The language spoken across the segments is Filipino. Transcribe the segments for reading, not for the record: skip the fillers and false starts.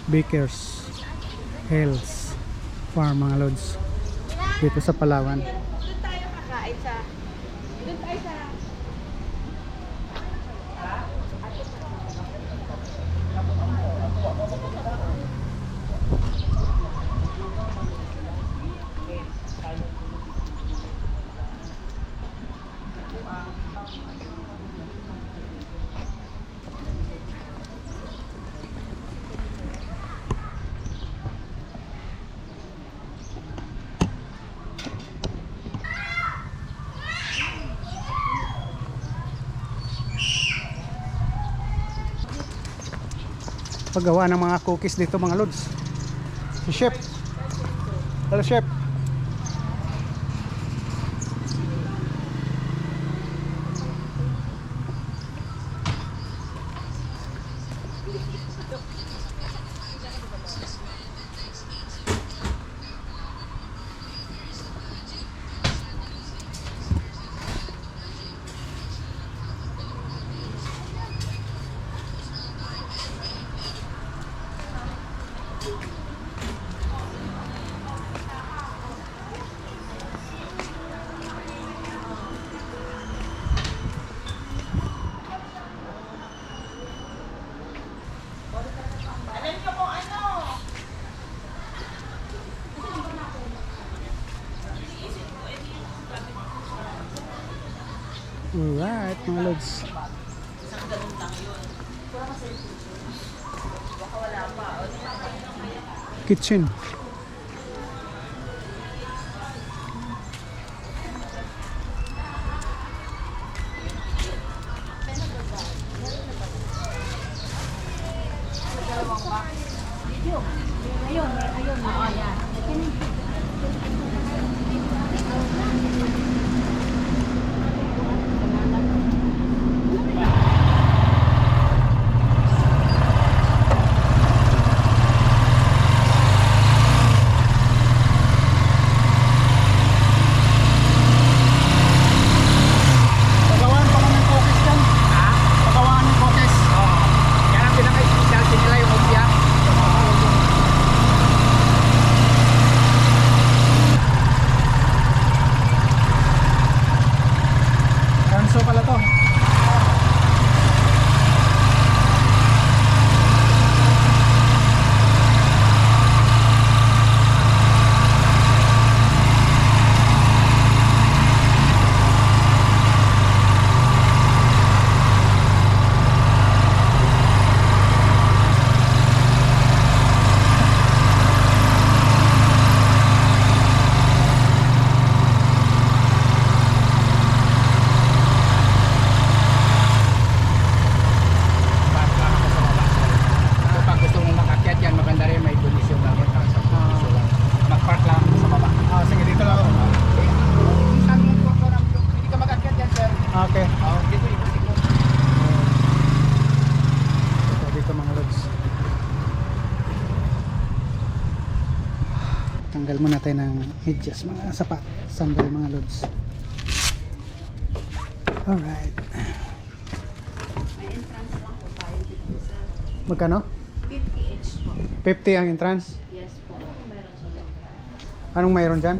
Baker's Hills Farm mga lods dito sa Palawan. Doon tayo kakain sa... Doon tayo sa... Paggawa ng mga cookies dito mga lods. Si Chef. Hello Chef. Alright mga lods. Kitchen. Tanggal muna tayo ng medyas, mga sapat, sandal mga lods. Alright. May entrance lang po tayo dito sa... Magkano? 50 each po. 50 ang entrance? Yes po. Meron sa loob. Anong mayroon dyan?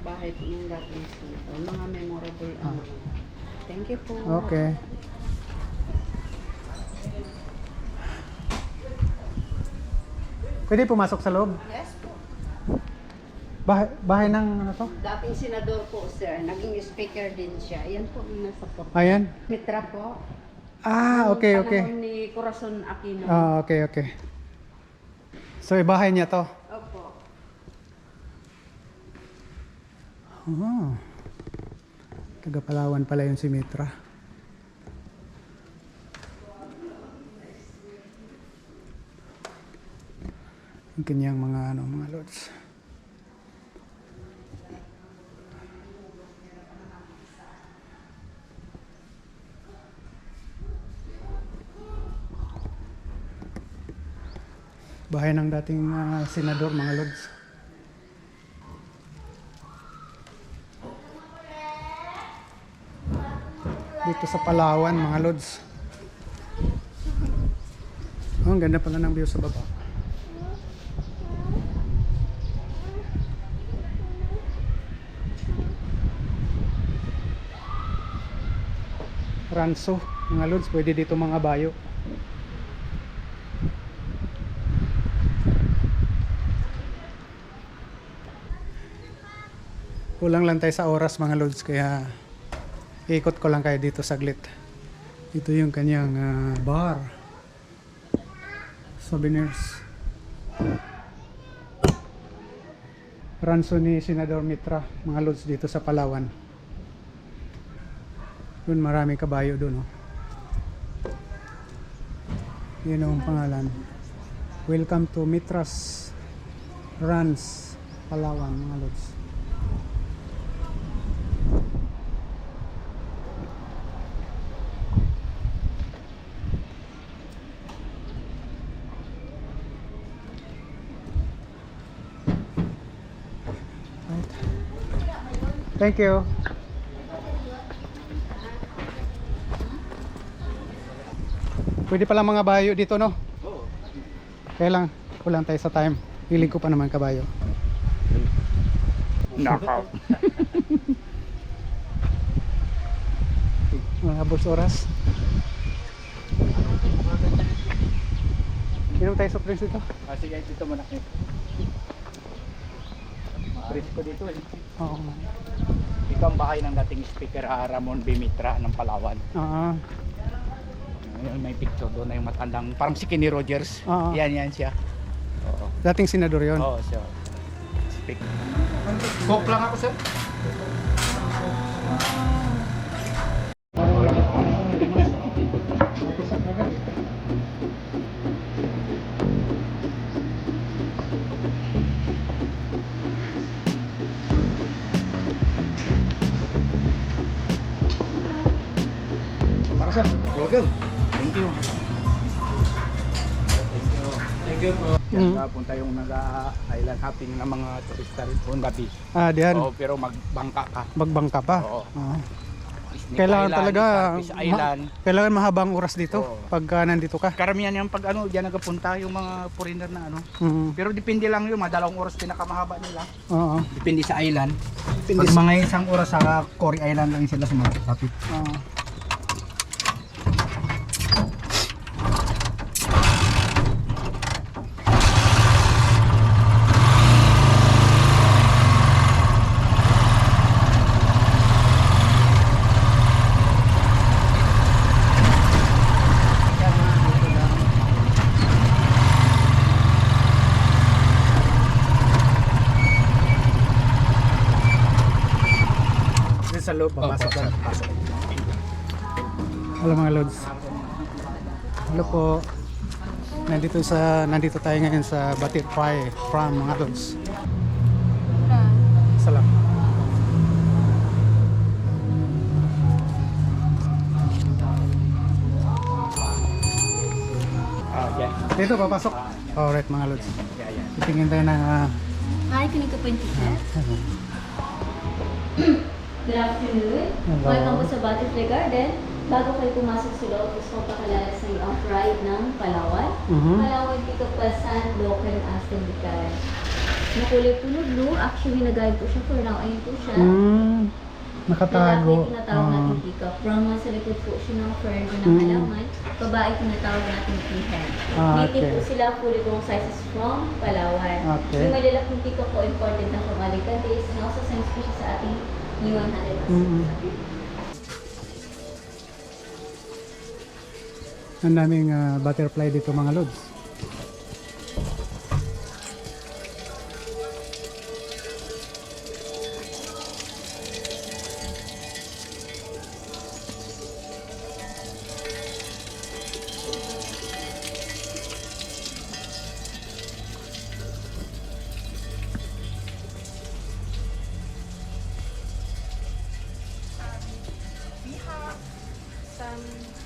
Bahay po yung dating dito. Mga memorable ano. Thank you po. Okay. Pwede pumasok sa loob? Yes po. Bahay ng ano to? Dating senador po, sir. Naging speaker din siya. Ayan po yung nasa po. Ayan. Mitra po. Ah, okay, okay. Panahon ni Corazon Aquino. Ah, okay, okay. So, bahay niya to? Opo. Oh. Taga Palawan pala yun si Mitra. Yung kanyang mga mga lods. Bahay ng dating senador mga lods. Dito sa Palawan mga lods. Oh, ang ganda pala ng view sa baba. Ranso, mga lods, pwede dito mga bayo. Kulang lang tayo sa oras mga lods, kaya ikot ko lang kayo dito saglit. Ito yung kanyang bar, souvenirs. Ranso ni Senador Mitra, mga lods, dito sa Palawan. Doon maraming kabayo doon, oh. Yun ang pangalan. Welcome to Mitra's Ranch, Palawan, mga lods. Right. Thank you. Pwede pala mga bayo dito, no? Kaya lang, kulang tayo sa time. Hiling ko pa naman kabayo. Knockout. Mga habos oras. Inom tayo sa drinks dito? Sige, dito muna kayo. Maaris ko dito eh. Oo. Ikaw ang bahay ng dating speaker Ramon B. Mitra ng Palawan. Oo. Ngayon may picture doon na yung matandang, parang si Kenny Rogers. Oo. Yan siya. Oo. Dating senador yun. Oo, siya. Speak. Coke lang ako, sir. Para sir. Welcome. Thank you. Thank you po. Mm. Punta yung nag-island hopping ng mga turista rin po gabi. Diyan. Oo, pero magbangka ka. Magbangka pa. Oo. Oo. Snake Kailangan Island, talaga Starfish Island. kailangan mahabang oras dito Oo. pagka nandito ka. Karamihan yung pag diyan nagapunta yung mga foreigner na ano. Mm. Pero depende lang yun, dalawang oras pinakamahaba nila. Oo. Depende sa island. Depende Pag sa- mga isang oras sa Cory Island lang sila sumasapit. Oo. Sa loob, papasok ka. Hello mga lods. Hello po. Nandito tayo ngayon sa Butterfly Farm mga lods. Salam. Yan. Dito papasok. Alright mga lods. Yan. Titingin tayo ng Hi, kunin ko po yung ticket. Good afternoon. Hello. Welcome po sa Butterfly Garden. Bago kayo pumasok sa loob, gusto kong pakilala sa iyo ang pride ng Palawan. Mhm. Palawan Pico Pasan, Local Aston Bicar. Nakulay puno blue. Actually, nag-guide po siya for now. Ayun po siya. Nakatago. Lalaki tinatawag natin peacock. From sa likod po siya ng fern o ng Mm. halaman. Babae tinatawag natin peahen. Ah, Native okay. po sila, fully grown sizes from Palawan. Okay. Yung malalaking peacock po imported na from Alicantes and also some species sa ating new 100 Mm. Ang daming butterfly dito mga lods.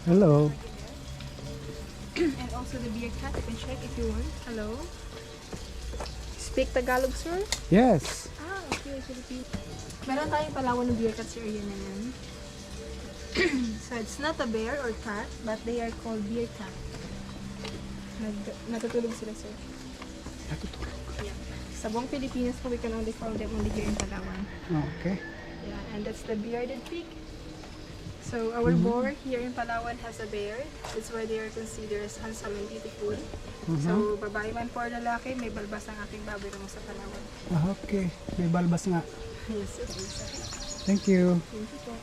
Hello. And also the beer cat, you can check if you want. Hello. Speak Tagalog, sir? Yes. Okay, Philippine. Meron tayong Palawan ng beer cat sa area na yan. So it's not a bear or cat, but they are called beer cat. Natutulog sila, sir. Natutulog. Yeah. Sa buong Pilipinas po, we can only found them only here in Palawan. Okay. Yeah, and that's the bearded pig. So our boar here in Palawan has a bear. That's why they are considered as handsome and beautiful. So babae man for lalaki, may balbas ang ating baboy mo sa Palawan. Ah, okay. May balbas nga. Yes, yes, yes. Thank you. Thank you po.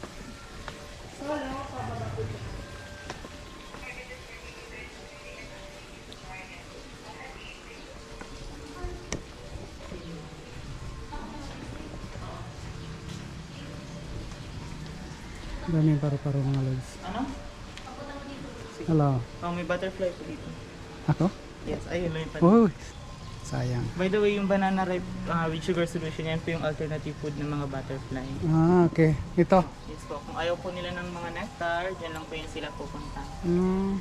Daming paru-paro mga lods. Ano? Hello. Oh, may butterfly po dito. Ako? Yes, ayun lang yung pan- Uy. Sayang. By the way, yung banana ripe with sugar solution, yan po yung alternative food ng mga butterfly. Ah, okay. Ito. Yes po, kung ayaw po nila ng mga nectar, dyan lang po yung sila pupunta. Mm.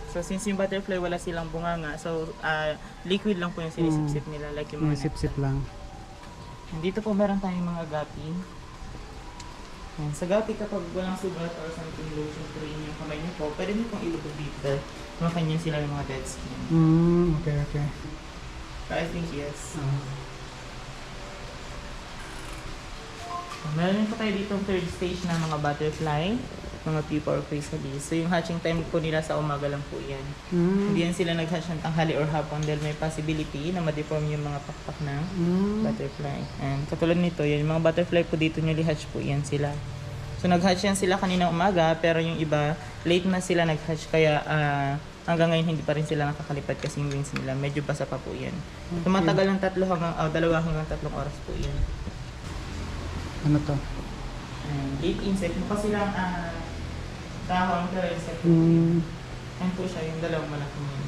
So since yung butterfly wala silang bunganga, so liquid lang po yung sinisip-sip nila, like yung May mga sip-sip lang. nectar. Dito po meron tayong mga gapi. Sa gapi kapag walang sugat or something lotion po rin yung kamay niyo po, pwede niyo pong ilubog dito. Kumakanyan sila ng mga dead skin. Okay, okay. I think yes. Meron po tayo dito third stage ng mga butterfly, mga pupa or chrysalis. So yung hatching time po nila sa umaga lang po yan. Hindi yan sila nag-hatch ng tanghali or hapon dahil may possibility na ma-deform yung mga pakpak ng butterfly. And katulad nito, yung mga butterfly po dito newly hatch po yan sila. So nag-hatch yan sila kanina umaga pero yung iba late na sila nag-hatch kaya hanggang ngayon hindi pa rin sila nakakalipad kasi yung wings nila medyo basa pa po yan. Tumatagal ng 2 hanggang 3 oras po yan. Ano to? And late insect, mukha silang tahon pero insect po yun. Yan po siya, yung dalawang malaking yun.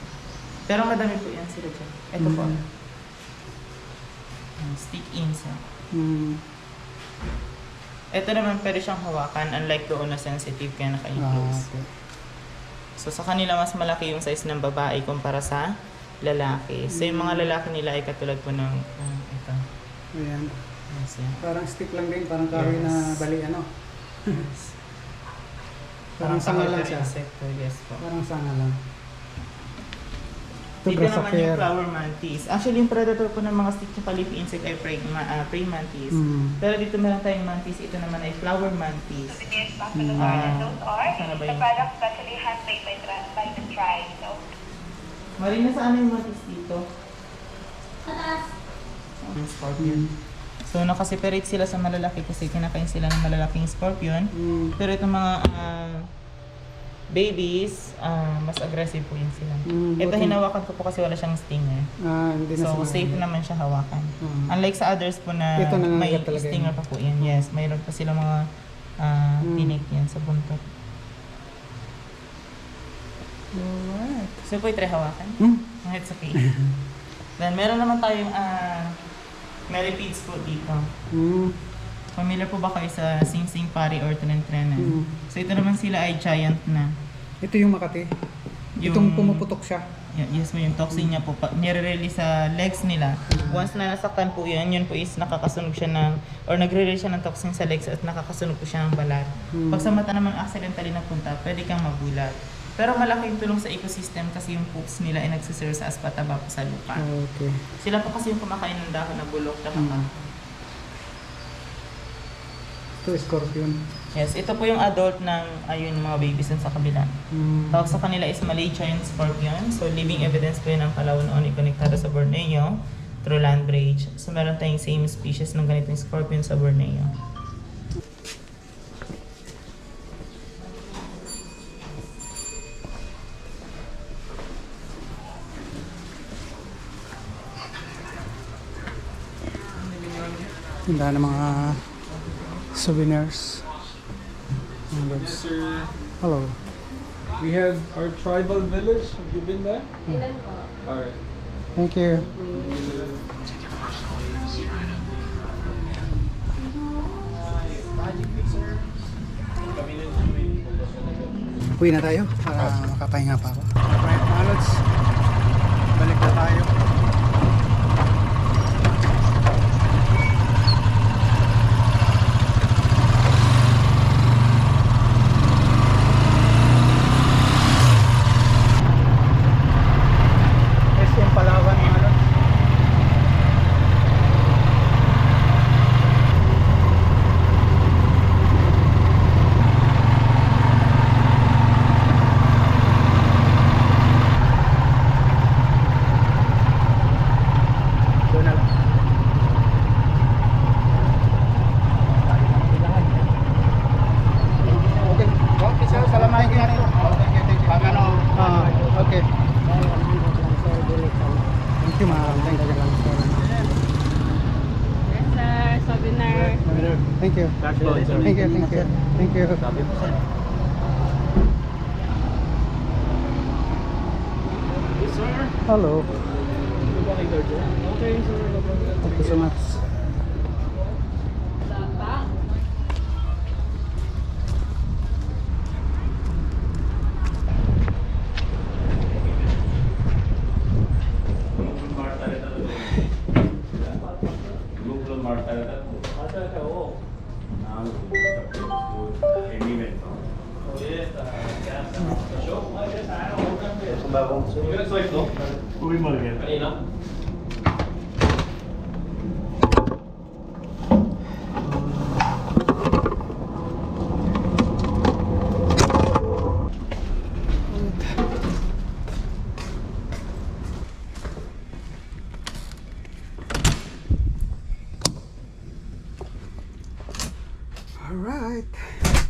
Pero madami po yan sila dyan. Ito po. Stick insect. Ito naman pwede siyang hawakan unlike doon na sensitive kaya naka-enclose. Okay. So sa kanila mas malaki yung size ng babae kumpara sa lalaki. So yung mga lalaki nila ay katulad po ng ito. Ayan. Yes, yan. Parang stick lang din, parang kahoy Yes. na bali ano. Parang sanga lang siya. Insecto, yes po. Parang sanga lang. Ito Dito naman grasshopper. yung flower mantis. Actually, yung predator po ng mga stick tsaka leaf insect ay praying mantis. Pero dito meron tayong mantis. Ito naman ay flower mantis. Buffalo Garden, those are Sana ba the yun? products specially handmade by the tribe. So, Marina, saan yung mantis dito? Taas. Yung scorpion. So, nakaseparate sila sa malalaki kasi kinakain sila ng malalaking scorpion. Pero itong mga babies, mas aggressive po yun sila. Ito hinawakan ko po kasi wala siyang stinger. Hindi na So, sila- safe naman siya hawakan. Unlike sa others po na Ito may nangangagat talaga stinger yun. pa po yan. Yes, mayroon pa sila mga tinik yan sa buntot. Alright. So, po try hawakan? It's okay. Then, meron naman tayong millipedes po dito. Familiar po ba kayo sa sing-sing pari or tren-trenan? So, ito naman sila ay giant na. Ito yung Makati. Itong pumuputok siya. Yes mo yung toxin niya po, nire-release sa legs nila. Once na nasaktan po yun po is nakakasunog siya ng, or nagre-release siya ng toxin sa legs at nakakasunog po siya ng balat. Pag sa mata naman accidentally napunta, pwede kang mabulag. Pero malaki yung tulong sa ecosystem kasi yung poops nila ay nagsiserve sa aspataba po sa lupa. Okay. Sila po kasi yung kumakain ng dahon na bulok na kaka. Ito scorpion. Yes, ito po yung adult ng ayun mga babies dun sa kabila. Tawag sa kanila is Malay giant scorpion. So living evidence po yun ng Palawan Oni konektado sa Borneo through land bridge. So meron tayong same species ng ganitong scorpion sa Borneo. Tindahan ng mga souvenirs. Yes, sir. Hello. We have our tribal village. Have you been there? All right. Thank you. Uwi na tayo para makapahinga pa ako. Alright mga lods, balik na tayo. SM Palawan mga lods. you, ma'am. Thank you lang, sir. Yes, sir. Souvenir. Thank you. Thank you, thank you. Thank you. Hello. Thank you so much. All right.